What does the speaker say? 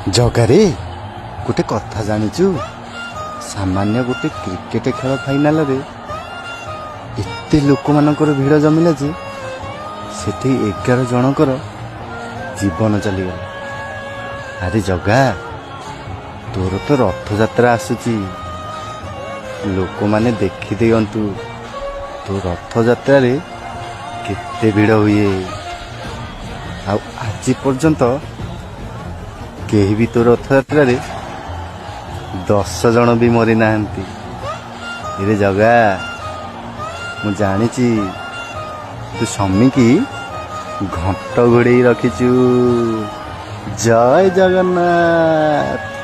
ଜଗାରେ ଗୋଟେ କଥା ଜାଣିଛୁ? ସାମାନ୍ୟ ଗୋଟେ କ୍ରିକେଟ ଖେଳ ଫାଇନାଲରେ ଏତେ ଲୋକମାନଙ୍କର ଭିଡ଼ ଜମିଲା ଯେ ସେଠି 11 ଜଣଙ୍କର ଜୀବନ ଚାଲିଗଲା। ଆରେ ଜଗା, ତୋର ତ ରଥଯାତ୍ରା ଆସୁଛି, ଲୋକମାନେ ଦେଖିଦିଅନ୍ତୁ ତୋ ରଥଯାତ୍ରାରେ କେତେ ଭିଡ଼ ହୁଏ। ଆଉ ଆଜି ପର୍ଯ୍ୟନ୍ତ କେହି ବି ତୋ ରଥଯାତ୍ରାରେ 10 ଜଣ ବି ମରିନାହାନ୍ତି। ଏରେ ଜଗା, ମୁଁ ଜାଣିଛି ତୁ ସ୍ୱାମୀକି ଘଣ୍ଟ ଘୋଡ଼େଇ ରଖିଛୁ। ଜୟ ଜଗନ୍ନାଥ।